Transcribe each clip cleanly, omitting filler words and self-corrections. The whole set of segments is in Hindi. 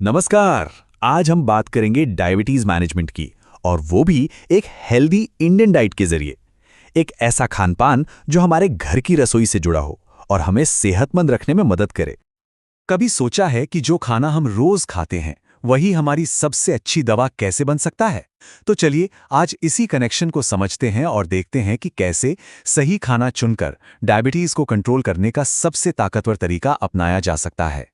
नमस्कार। आज हम बात करेंगे डायबिटीज मैनेजमेंट की, और वो भी एक हेल्दी इंडियन डाइट के जरिए। एक ऐसा खानपान जो हमारे घर की रसोई से जुड़ा हो और हमें सेहतमंद रखने में मदद करे। कभी सोचा है कि जो खाना हम रोज खाते हैं वही हमारी सबसे अच्छी दवा कैसे बन सकता है? तो चलिए आज इसी कनेक्शन को समझते हैं और देखते हैं कि कैसे सही खाना चुनकर डायबिटीज को कंट्रोल करने का सबसे ताकतवर तरीका अपनाया जा सकता है।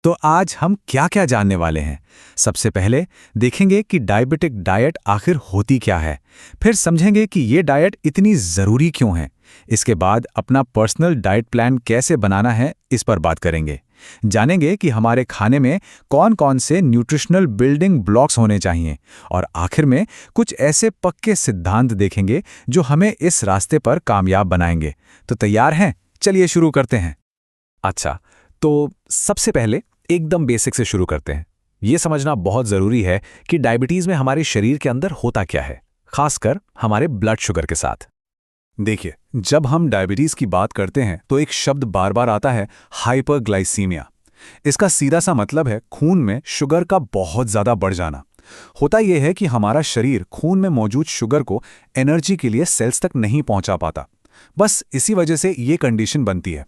तो आज हम क्या-क्या जानने वाले हैं। सबसे पहले देखेंगे कि डायबिटिक डाइट आखिर होती क्या है, फिर समझेंगे कि ये डाइट इतनी ज़रूरी क्यों है। इसके बाद अपना पर्सनल डाइट प्लान कैसे बनाना है, इस पर बात करेंगे। जानेंगे कि हमारे खाने में कौन-कौन से न्यूट्रिशनल बिल्डिंग ब्लॉक्स होने चाहिए, और आखिर में कुछ ऐसे पक्के सिद्धांत देखेंगे जो हमें इस रास्ते पर कामयाब बनाएंगे। तो तैयार हैं? चलिए शुरू करते हैं। अच्छा, तो सबसे पहले एकदम बेसिक से शुरू करते हैं। ये समझना बहुत ज़रूरी है कि डायबिटीज़ में हमारे शरीर के अंदर होता क्या है, खासकर हमारे ब्लड शुगर के साथ। देखिए, जब हम डायबिटीज़ की बात करते हैं तो एक शब्द बार बार आता है, हाइपरग्लाइसीमिया। इसका सीधा सा मतलब है खून में शुगर का बहुत ज़्यादा बढ़ जाना। होता यह है कि हमारा शरीर खून में मौजूद शुगर को एनर्जी के लिए सेल्स तक नहीं पहुंचा पाता। बस इसी वजह से ये कंडीशन बनती है।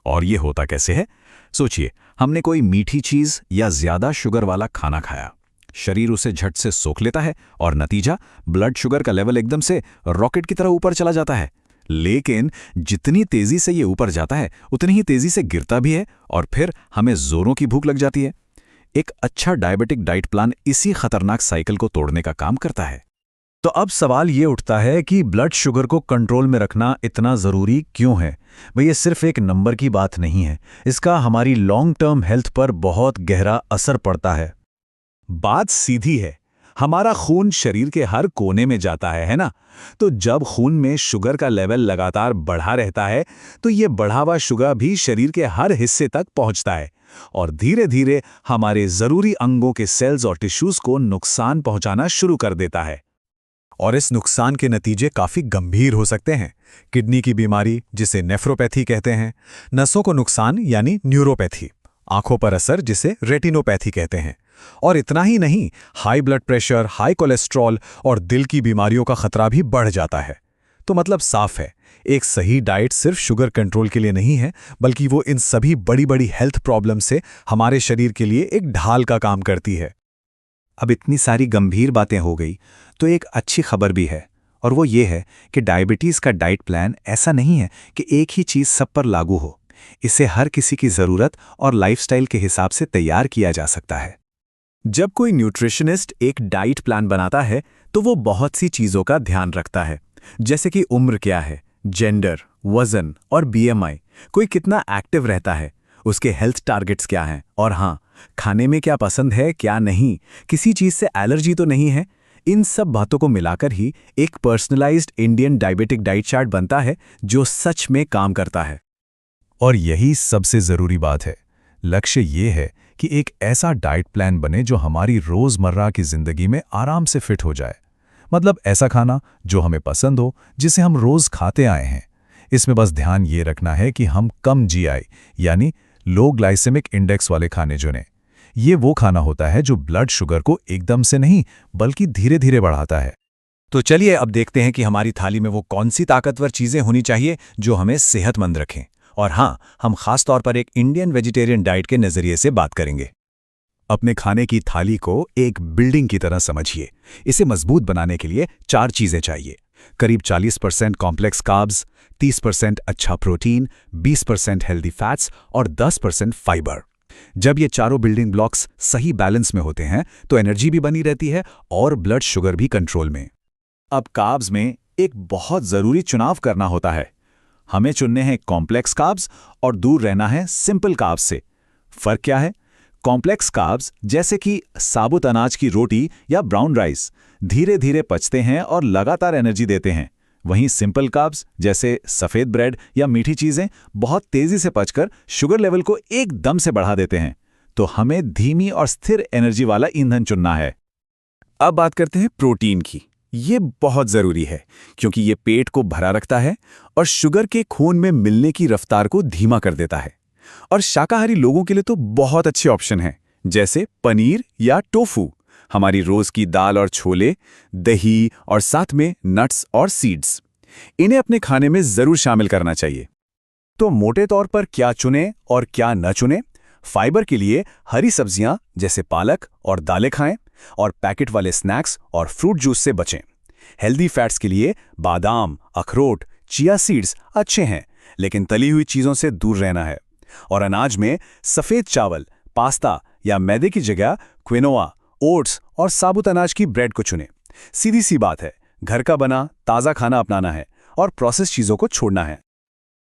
और ये होता कैसे है? सोचिए, हमने कोई मीठी चीज या ज्यादा शुगर वाला खाना खाया, शरीर उसे झट से सोख लेता है और नतीजा ब्लड शुगर का लेवल एकदम से रॉकेट की तरह ऊपर चला जाता है। लेकिन जितनी तेजी से ये ऊपर जाता है उतनी ही तेजी से गिरता भी है, और फिर हमें जोरों की भूख लग जाती है। एक अच्छा डायबिटिक डाइट प्लान इसी खतरनाक साइकिल को तोड़ने का काम करता है। तो अब सवाल ये उठता है कि ब्लड शुगर को कंट्रोल में रखना इतना ज़रूरी क्यों है? भाई, ये सिर्फ एक नंबर की बात नहीं है, इसका हमारी लॉन्ग टर्म हेल्थ पर बहुत गहरा असर पड़ता है। बात सीधी है, हमारा खून शरीर के हर कोने में जाता है ना? तो जब खून में शुगर का लेवल लगातार बढ़ा रहता है तो ये बढ़ा हुआ शुगर भी शरीर के हर हिस्से तक पहुंचता है और धीरे धीरे हमारे ज़रूरी अंगों के सेल्स और टिश्यूज़ को नुकसान पहुंचाना शुरू कर देता है। और इस नुकसान के नतीजे काफ़ी गंभीर हो सकते हैं। किडनी की बीमारी, जिसे नेफ्रोपैथी कहते हैं, नसों को नुकसान यानी न्यूरोपैथी, आंखों पर असर जिसे रेटिनोपैथी कहते हैं, और इतना ही नहीं, high blood pressure, high cholesterol और दिल की बीमारियों का खतरा भी बढ़ जाता है। तो मतलब साफ है, एक सही डाइट सिर्फ शुगर कंट्रोल के लिए नहीं है, बल्कि वो इन सभी बड़ी बड़ी हेल्थ प्रॉब्लम से हमारे शरीर के लिए एक ढाल का काम करती है। अब इतनी सारी गंभीर बातें हो गई तो एक अच्छी खबर भी है, और वो ये है कि डायबिटीज़ का डाइट प्लान ऐसा नहीं है कि एक ही चीज़ सब पर लागू हो। इसे हर किसी की ज़रूरत और लाइफस्टाइल के हिसाब से तैयार किया जा सकता है। जब कोई न्यूट्रिशनिस्ट एक डाइट प्लान बनाता है तो वो बहुत सी चीज़ों का ध्यान रखता है, जैसे कि उम्र क्या है, जेंडर, वज़न और बीएमआई, कोई कितना एक्टिव रहता है, उसके हेल्थ टारगेट्स क्या हैं, और हाँ, खाने में क्या पसंद है क्या नहीं, किसी चीज़ से एलर्जी तो नहीं है। इन सब बातों को मिलाकर ही एक personalised Indian diabetic diet chart बनता है जो सच में काम करता है। और यही सबसे ज़रूरी बात है। लक्ष्य ये है कि एक ऐसा डाइट प्लान बने जो हमारी रोज़मर्रा की ज़िंदगी में आराम से फिट हो जाए। मतलब ऐसा खाना जो हमें पसंद हो, जिसे हम रोज़ खाते आए हैं। इसमें बस ध्यान ये रखना है कि हम कम जीआई यानी लो ग्लाइसेमिक इंडेक्स वाले खाने चुनें। ये वो खाना होता है जो ब्लड शुगर को एकदम से नहीं बल्कि धीरे धीरे बढ़ाता है। तो चलिए अब देखते हैं कि हमारी थाली में वो कौन सी ताकतवर चीज़ें होनी चाहिए जो हमें सेहतमंद रखें। और हाँ, हम खास तौर पर एक इंडियन वेजिटेरियन डाइट के नज़रिए से बात करेंगे। अपने खाने की थाली को एक बिल्डिंग की तरह समझिए। इसे मजबूत बनाने के लिए 4 चीज़ें चाहिए। करीब 40% कॉम्प्लेक्स कार्ब्स, 30% अच्छा प्रोटीन, 20% हेल्दी फैट्स और 10% फाइबर। जब ये चारों बिल्डिंग ब्लॉक्स सही बैलेंस में होते हैं तो एनर्जी भी बनी रहती है और ब्लड शुगर भी कंट्रोल में। अब कार्ब्स में एक बहुत ज़रूरी चुनाव करना होता है। हमें चुनने हैं कॉम्प्लेक्स कार्ब्स और दूर रहना है सिंपल कार्ब्स से। फर्क क्या है? कॉम्प्लेक्स कार्ब्स जैसे कि साबुत अनाज की रोटी या ब्राउन राइस धीरे धीरे पचते हैं और लगातार एनर्जी देते हैं। वहीं सिंपल कार्ब्स जैसे सफ़ेद ब्रेड या मीठी चीज़ें बहुत तेज़ी से पचकर शुगर लेवल को एकदम से बढ़ा देते हैं। तो हमें धीमी और स्थिर एनर्जी वाला ईंधन चुनना है। अब बात करते हैं प्रोटीन की। ये बहुत ज़रूरी है क्योंकि ये पेट को भरा रखता है और शुगर के खून में मिलने की रफ्तार को धीमा कर देता है। और शाकाहारी लोगों के लिए तो बहुत अच्छे ऑप्शन हैं, जैसे पनीर या टोफू, हमारी रोज की दाल और छोले, दही और साथ में नट्स और सीड्स। इन्हें अपने खाने में जरूर शामिल करना चाहिए। तो मोटे तौर पर क्या चुनें और क्या न चुनें? फाइबर के लिए हरी सब्जियां जैसे पालक और दालें खाएं और पैकेट वाले स्नैक्स और फ्रूट जूस से बचें। हेल्दी फैट्स के लिए बादाम, अखरोट, चिया सीड्स अच्छे हैं, लेकिन तली हुई चीजों से दूर रहना है। और अनाज में सफेद चावल, पास्ता या मैदे की जगह क्विनोआ, ओट्स और साबुत अनाज की ब्रेड को चुनें। सीधी सी बात है, घर का बना ताज़ा खाना अपनाना है और प्रोसेस चीज़ों को छोड़ना है।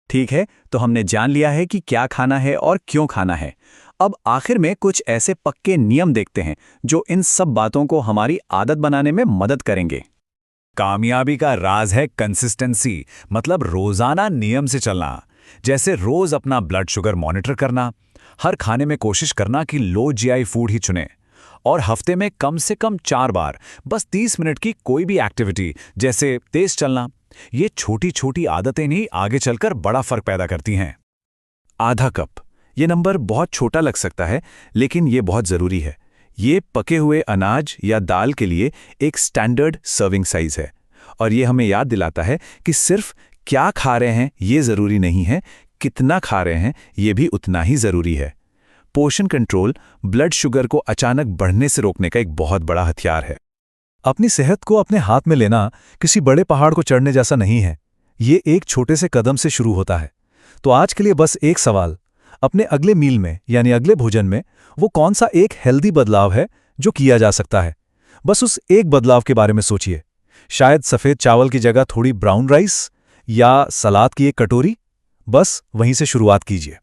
ठीक है, तो हमने जान लिया है कि क्या खाना है और क्यों खाना है। अब आखिर में कुछ ऐसे पक्के नियम देखते हैं जो इन सब बातों को हमारी आदत बनाने में मदद करेंगे। कामयाबी का राज है कंसिस्टेंसी, मतलब रोजाना नियम से चलना। जैसे रोज अपना ब्लड शुगर मॉनिटर करना, हर खाने में कोशिश करना कि लो जीआई फूड ही चुने, और हफ्ते में कम से कम 4 बार बस 30 मिनट की कोई भी एक्टिविटी जैसे तेज चलना। ये छोटी छोटी आदतें नहीं आगे चलकर बड़ा फर्क पैदा करती हैं। आधा कप, ये नंबर बहुत छोटा लग सकता है, लेकिन ये बहुत जरूरी है। ये पके हुए अनाज या दाल के लिए एक स्टैंडर्ड सर्विंग साइज है, और ये हमें याद दिलाता है कि सिर्फ क्या खा रहे हैं ये जरूरी नहीं है, कितना खा रहे हैं ये भी उतना ही जरूरी है। पोषण कंट्रोल ब्लड शुगर को अचानक बढ़ने से रोकने का एक बहुत बड़ा हथियार है। अपनी सेहत को अपने हाथ में लेना किसी बड़े पहाड़ को चढ़ने जैसा नहीं है, ये एक छोटे से कदम से शुरू होता है। तो आज के लिए बस एक सवाल, अपने अगले मील में यानी अगले भोजन में वो कौन सा एक हेल्दी बदलाव है जो किया जा सकता है? बस उस एक बदलाव के बारे में सोचिए। शायद सफ़ेद चावल की जगह थोड़ी ब्राउन राइस या सलाद की एक कटोरी। बस वहीं से शुरुआत कीजिए।